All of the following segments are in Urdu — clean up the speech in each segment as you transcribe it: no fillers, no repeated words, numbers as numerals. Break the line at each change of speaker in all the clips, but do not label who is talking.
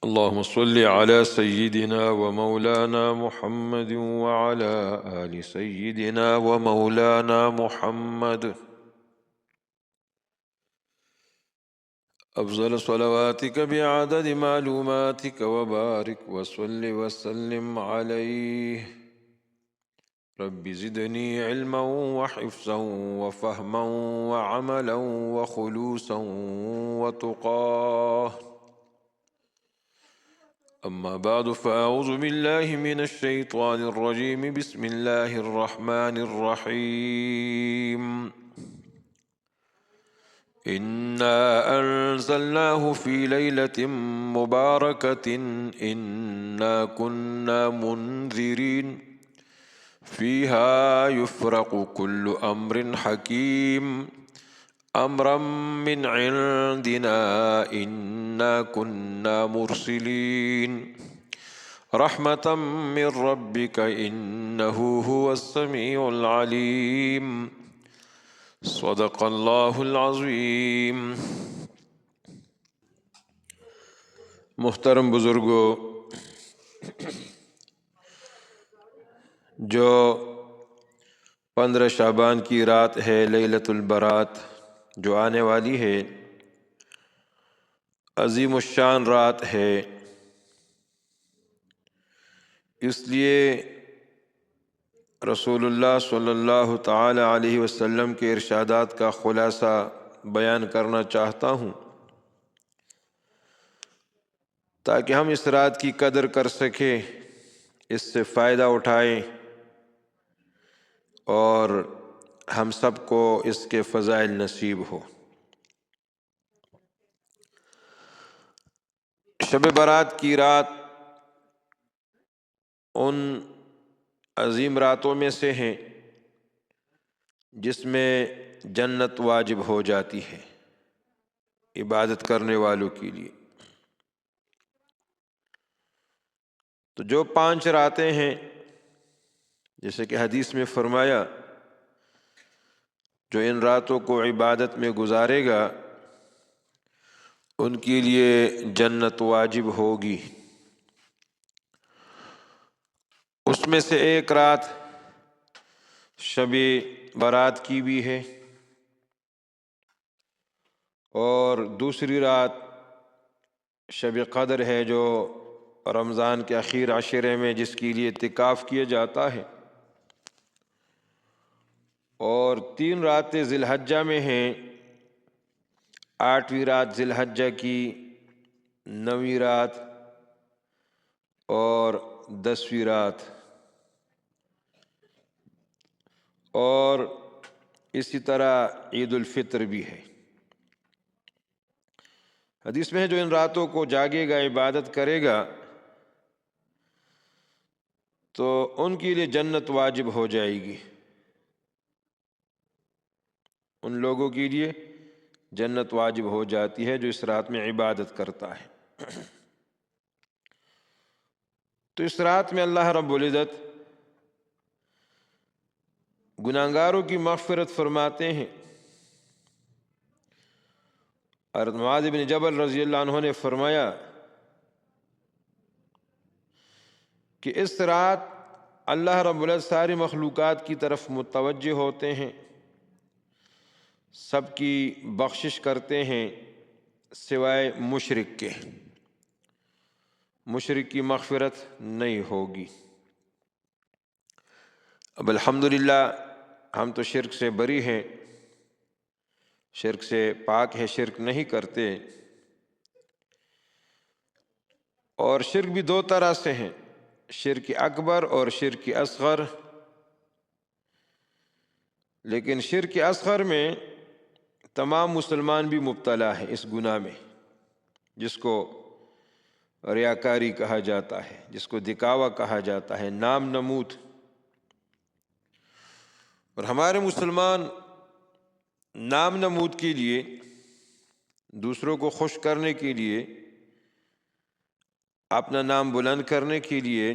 اللهم صل على سيدنا ومولانا محمد وعلى آل سيدنا ومولانا محمد أفضل صلواتك بعدد معلوماتك وبارك وصل وسلم عليه. رب زدني علما وحفظا وفهما وعملا وخلوصا وتقاه. أما بعد فأعوذ بالله من الشيطان الرجيم. بسم الله الرحمن الرحيم. إنا أنزلناه في ليلة مباركة إنا كنا منذرين فيها يفرق كل أمر حكيم أمرا من عندنا إنا كنا مرسلين رحمة من ربك إنه هو السميع العليم. صدق اللہ العظیم. محترم بزرگوں، جو 15 شعبان کی رات ہے، لیلۃ البرات، جو آنے والی ہے، عظیم الشان رات ہے. اس لیے رسول اللہ صلی اللہ تعالی علیہ وسلم کے ارشادات کا خلاصہ بیان کرنا چاہتا ہوں تاکہ ہم اس رات کی قدر کر سکیں، اس سے فائدہ اٹھائیں اور ہم سب کو اس کے فضائل نصیب ہو. شب برات کی رات ان عظیم راتوں میں سے ہیں جس میں جنت واجب ہو جاتی ہے عبادت کرنے والوں کے لیے. تو جو 5 راتیں ہیں، جیسے کہ حدیث میں فرمایا، جو ان راتوں کو عبادت میں گزارے گا ان کے لیے جنت واجب ہوگی. اس میں سے ایک رات شب برات کی بھی ہے اور دوسری رات شب قدر ہے، جو رمضان کے اخیر عشرے میں جس کے لیے اعتکاف کیا جاتا ہے. اور 3 راتیں ذی الحجہ میں ہیں، 8ویں رات ذی الحجہ کی، 9ویں رات اور 10ویں رات. اور اسی طرح عید الفطر بھی ہے. حدیث میں ہے جو ان راتوں کو جاگے گا، عبادت کرے گا تو ان کے لیے جنت واجب ہو جائے گی. ان لوگوں کے لیے جنت واجب ہو جاتی ہے جو اس رات میں عبادت کرتا ہے. تو اس رات میں اللہ رب العزت گناہگاروں کی مغفرت فرماتے ہیں. اور معاذ بن جبل رضی اللہ عنہ نے فرمایا کہ اس رات اللہ رب العزت ساری مخلوقات کی طرف متوجہ ہوتے ہیں، سب کی بخشش کرتے ہیں سوائے مشرک کے. مشرک کی مغفرت نہیں ہوگی. اب الحمدللہ ہم تو شرک سے بری ہیں، شرک سے پاک ہے، شرک نہیں کرتے. اور شرک بھی 2 طرح سے ہیں، شرک اکبر اور شرک اصغر. لیکن شرک اصغر میں تمام مسلمان بھی مبتلا ہے اس گناہ میں، جس کو ریاکاری کہا جاتا ہے، جس کو دکھاوا کہا جاتا ہے، نام نمود. اور ہمارے مسلمان نام نمود کے لیے، دوسروں کو خوش کرنے کے لیے، اپنا نام بلند کرنے کے لیے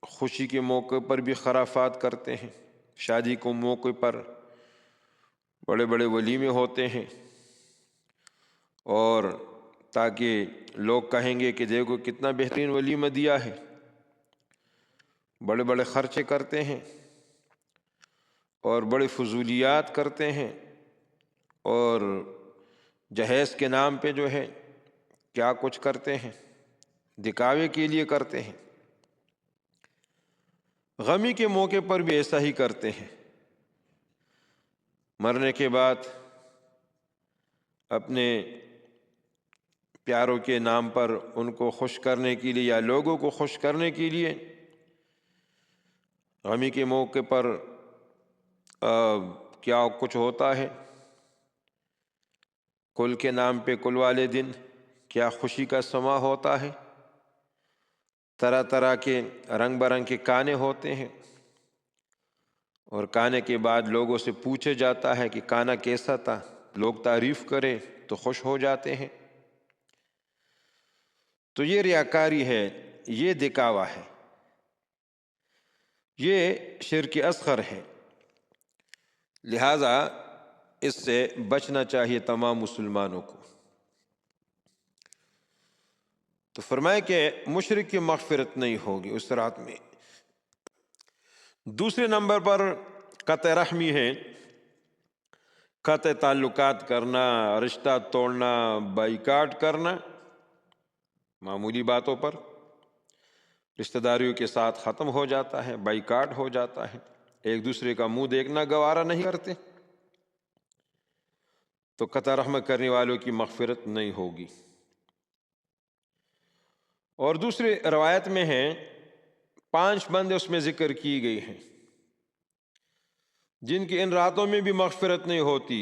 خوشی کے موقع پر بھی خرافات کرتے ہیں. شادی کے موقع پر بڑے بڑے ولیمے ہوتے ہیں اور تاکہ لوگ کہیں گے کہ دیکھو کتنا بہترین ولیمہ دیا ہے، بڑے بڑے خرچے کرتے ہیں اور بڑے فضولیات کرتے ہیں، اور جہیز کے نام پہ جو ہے کیا کچھ کرتے ہیں، دکھاوے کے لیے کرتے ہیں۔ غمی کے موقع پر بھی ایسا ہی کرتے ہیں، مرنے کے بعد اپنے پیاروں کے نام پر ان کو خوش کرنے کے لیے یا لوگوں کو خوش کرنے کے لیے غمی کے موقع پر کیا کچھ ہوتا ہے، کل کے نام پہ کل والے دن کیا خوشی کا سما ہوتا ہے، طرح طرح کے رنگ برنگ کے کانے ہوتے ہیں، اور کانے کے بعد لوگوں سے پوچھا جاتا ہے کہ کانا کیسا تھا، لوگ تعریف کرے تو خوش ہو جاتے ہیں۔ تو یہ ریاکاری ہے، یہ دکھاوا ہے، یہ شرک اصغر ہے، لہٰذا اس سے بچنا چاہیے تمام مسلمانوں کو۔ تو فرمائے کہ مشرک کی مغفرت نہیں ہوگی اس رات میں۔ دوسرے نمبر پر قطع رحمی ہے، قطع تعلقات کرنا، رشتہ توڑنا، بائیکاٹ کرنا، معمولی باتوں پر رشتہ داریوں کے ساتھ ختم ہو جاتا ہے، بائیکاٹ ہو جاتا ہے، ایک دوسرے کا منہ دیکھنا گوارا نہیں کرتے، تو قطع رحم کرنے والوں کی مغفرت نہیں ہوگی۔ اور دوسری روایت میں ہے 5 بندے اس میں ذکر کی گئی ہیں جن کی ان راتوں میں بھی مغفرت نہیں ہوتی۔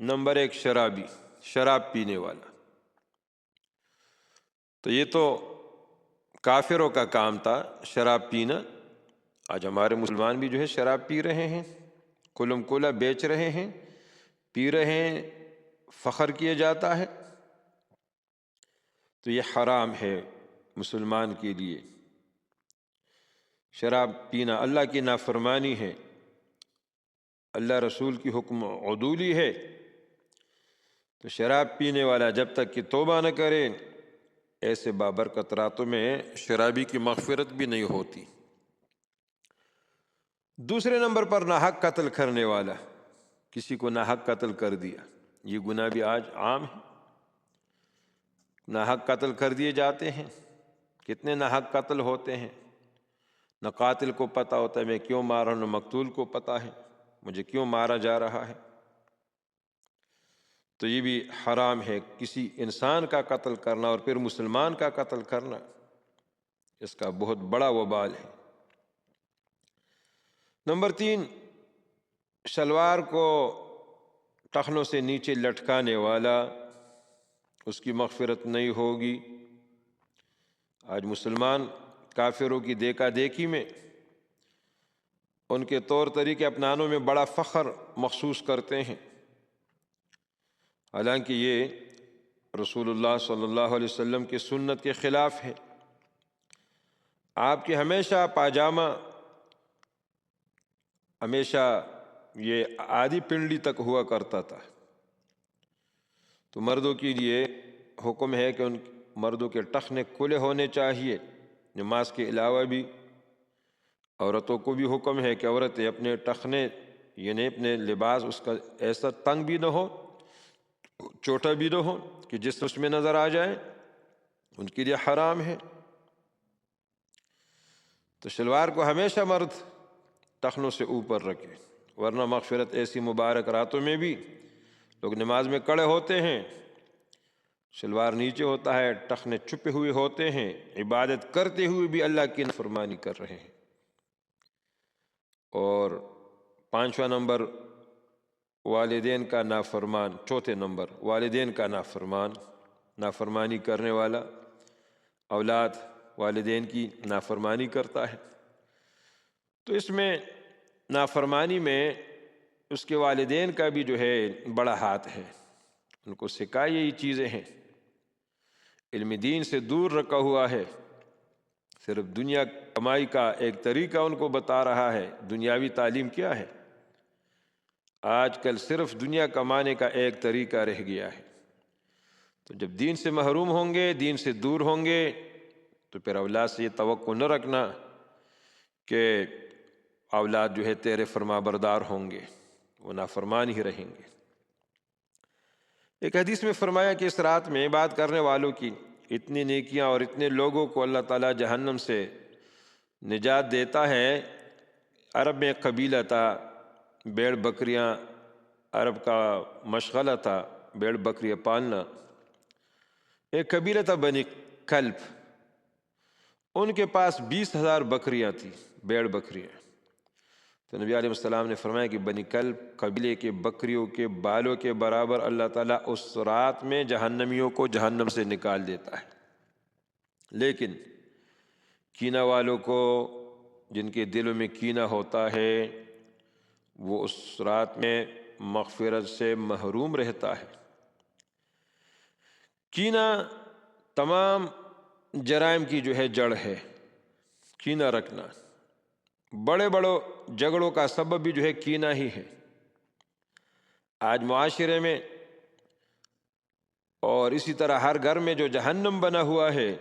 نمبر 1 شرابی، شراب پینے والا۔ تو یہ تو کافروں کا کام تھا شراب پینا، آج ہمارے مسلمان بھی جو ہے شراب پی رہے ہیں، کلم کلا بیچ رہے ہیں، پی رہے ہیں، فخر کیا جاتا ہے، تو یہ حرام ہے مسلمان کے لیے۔ شراب پینا اللہ کی نافرمانی ہے، اللہ رسول کی حکم عدولی ہے، تو شراب پینے والا جب تک کہ توبہ نہ کرے ایسے بابرکت راتوں میں شرابی کی مغفرت بھی نہیں ہوتی۔ دوسرے نمبر پر ناحق قتل کرنے والا، کسی کو ناحق قتل کر دیا، یہ گناہ بھی آج عام ہے، ناحق قتل کر دیے جاتے ہیں، کتنے ناحق قتل ہوتے ہیں، نہ قاتل کو پتہ ہوتا ہے میں کیوں مار رہا ہوں، نہ مقتول کو پتہ ہے مجھے کیوں مارا جا رہا ہے۔ تو یہ بھی حرام ہے، کسی انسان کا قتل کرنا اور پھر مسلمان کا قتل کرنا، اس کا بہت بڑا وبال ہے۔ نمبر 3 شلوار کو ٹخنوں سے نیچے لٹکانے والا، اس کی مغفرت نہیں ہوگی۔ آج مسلمان کافروں کی دیکھا دیکھی میں ان کے طور طریقے اپنانے میں بڑا فخر محسوس کرتے ہیں، حالانکہ یہ رسول اللہ صلی اللہ علیہ وسلم کی سنت کے خلاف ہے۔ آپ کے ہمیشہ پاجامہ، ہمیشہ یہ آدھی پنڈلی تک ہوا کرتا تھا، تو مردوں کے لیے حکم ہے کہ ان مردوں کے ٹخنے کھلے ہونے چاہیے۔ نماز کے علاوہ بھی عورتوں کو بھی حکم ہے کہ عورتیں اپنے ٹخنے یعنی اپنے لباس اس کا ایسا تنگ بھی نہ ہو، چھوٹا بھی نہ ہو کہ جس اس میں نظر آ جائے، ان کے لیے حرام ہے۔ تو شلوار کو ہمیشہ مرد ٹخنوں سے اوپر رکھے، ورنہ مغفرت ایسی مبارک راتوں میں بھی لوگ نماز میں کھڑے ہوتے ہیں، شلوار نیچے ہوتا ہے، ٹخنے چھپے ہوئے ہوتے ہیں، عبادت کرتے ہوئے بھی اللہ کی نافرمانی کر رہے ہیں۔ اور 5واں نمبر والدین کا نافرمان، چوتھے نمبر والدین کا نافرمان، نافرمانی کرنے والا اولاد والدین کی نافرمانی کرتا ہے، تو اس میں نافرمانی میں اس کے والدین کا بھی جو ہے بڑا ہاتھ ہے، ان کو سکھائی یہ چیزیں ہیں، علم دین سے دور رکھا ہوا ہے، صرف دنیا کمائی کا ایک طریقہ ان کو بتا رہا ہے۔ دنیاوی تعلیم کیا ہے؟ آج کل صرف دنیا کمانے کا ایک طریقہ رہ گیا ہے۔ تو جب دین سے محروم ہوں گے، دین سے دور ہوں گے، تو پھر اولاد سے یہ توقع نہ رکھنا کہ اولاد جو ہے تیرے فرما بردار ہوں گے، وہ نافرمان ہی رہیں گے۔ ایک حدیث میں فرمایا کہ اس رات میں عبادت کرنے والوں کی اتنی نیکیاں اور اتنے لوگوں کو اللہ تعالیٰ جہنم سے نجات دیتا ہے۔ عرب میں ایک قبیلہ تھا، بیڑ بکریاں عرب کا مشغلہ تھا، بیڑ بکریاں پالنا۔ ایک قبیلہ تھا بنی کلب، ان کے پاس 20,000 بکریاں تھیں، بیڑ بکریاں۔ تو نبی علیہ السلام نے فرمایا کہ بنی کلب قبیلے کے بکریوں کے بالوں کے برابر اللہ تعالیٰ اس رات میں جہنمیوں کو جہنم سے نکال دیتا ہے۔ لیکن کینہ والوں کو، جن کے دلوں میں کینہ ہوتا ہے، وہ اس رات میں مغفرت سے محروم رہتا ہے۔ کینہ تمام جرائم کی جو ہے جڑ ہے، کینہ رکھنا۔ بڑے بڑے جھگڑوں کا سبب بھی جو ہے کینہ ہی ہے۔ آج معاشرے میں اور اسی طرح ہر گھر میں جو جہنم بنا ہوا ہے،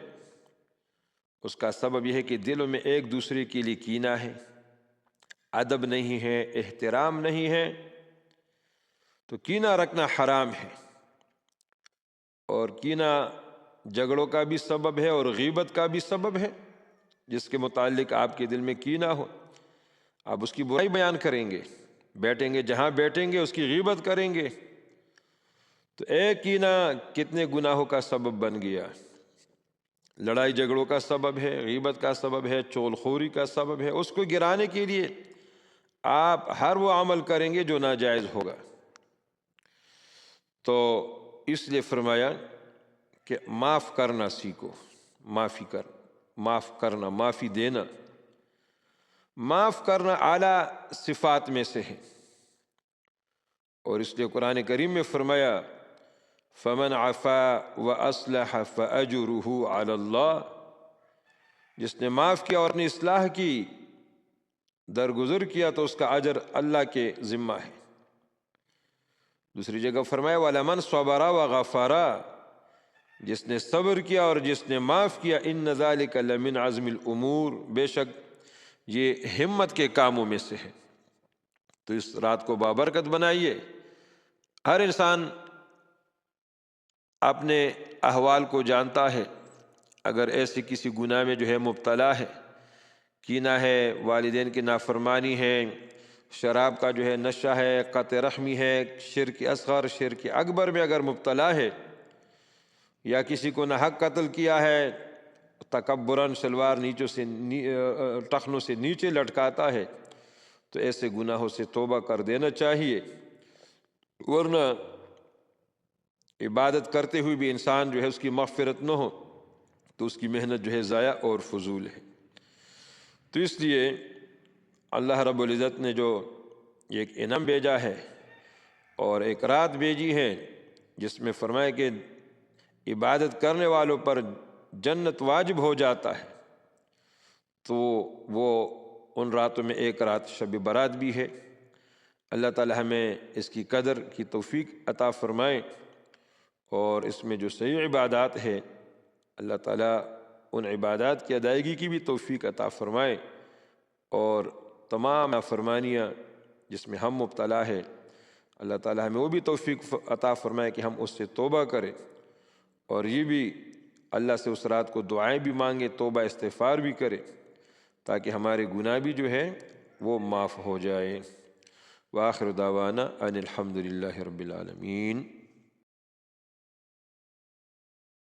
اس کا سبب یہ ہے کہ دلوں میں ایک دوسرے کے لیے کینہ ہے، ادب نہیں ہے، احترام نہیں ہے۔ تو کینہ رکھنا حرام ہے، اور کینہ جھگڑوں کا بھی سبب ہے اور غیبت کا بھی سبب ہے۔ جس کے متعلق آپ کے دل میں کینہ ہو، آپ اس کی برائی بیان کریں گے، بیٹھیں گے جہاں بیٹھیں گے اس کی غیبت کریں گے، تو ایک کینہ کتنے گناہوں کا سبب بن گیا۔ لڑائی جھگڑوں کا سبب ہے، غیبت کا سبب ہے، چغل خوری کا سبب ہے۔ اس کو گرانے کے لیے آپ ہر وہ عمل کریں گے جو ناجائز ہوگا۔ تو اس لیے فرمایا کہ معاف کرنا سیکھو، معاف کرنا، معافی دینا۔ معاف کرنا اعلیٰ صفات میں سے ہے، اور اس لیے قرآن کریم میں فرمایا فَمَنْ عَفَا وَأَصْلَحَ فَأَجْرُهُ عَلَى اللَّهِ، جس نے معاف کیا اور اپنی اصلاح کی، درگزر کیا، تو اس کا اجر اللہ کے ذمہ ہے۔ دوسری جگہ فرمایا وَلَمَنْ صَبَرَ وَغَفَرَ، جس نے صبر کیا اور جس نے معاف کیا، إِنَّ ذَلِكَ لَمِنْ عَزْمِ الْأُمُورِ، بے شک یہ ہمت کے کاموں میں سے ہے۔ تو اس رات کو بابرکت بنائیے۔ ہر انسان اپنے احوال کو جانتا ہے، اگر ایسے کسی گناہ میں جو ہے مبتلا ہے، کینہ ہے، والدین کی نافرمانی ہے، شراب کا جو ہے نشہ ہے، قطع رحمی ہے، شرک اصغر، شرک اکبر میں اگر مبتلا ہے، یا کسی کو ناحق قتل کیا ہے، تکبراً شلوار ٹخنوں سے نیچے لٹکاتا ہے، تو ایسے گناہوں سے توبہ کر دینا چاہیے، ورنہ عبادت کرتے ہوئے بھی انسان جو ہے اس کی مغفرت نہ ہو تو اس کی محنت جو ہے ضائع اور فضول ہے۔ تو اس لیے اللہ رب العزت نے جو ایک انعام بھیجا ہے اور ایک رات بھیجی ہے جس میں فرمایا کہ عبادت کرنے والوں پر جنت واجب ہو جاتا ہے، تو وہ ان راتوں میں ایک رات شب برات بھی ہے۔ اللہ تعالی ہمیں اس کی قدر کی توفیق عطا فرمائے، اور اس میں جو صحیح عبادات ہے اللہ تعالیٰ ان عبادات کی ادائیگی کی بھی توفیق عطا فرمائے، اور تمام نافرمانیاں جس میں ہم مبتلا ہے اللہ تعالیٰ ہمیں وہ بھی توفیق عطا فرمائے کہ ہم اس سے توبہ کریں، اور یہ بھی اللہ سے اس رات کو دعائیں بھی مانگے، توبہ استغفار بھی کرے، تاکہ ہمارے گناہ بھی جو ہے وہ معاف ہو جائے۔ وآخر دعوانا ان الحمد للہ رب العالمین۔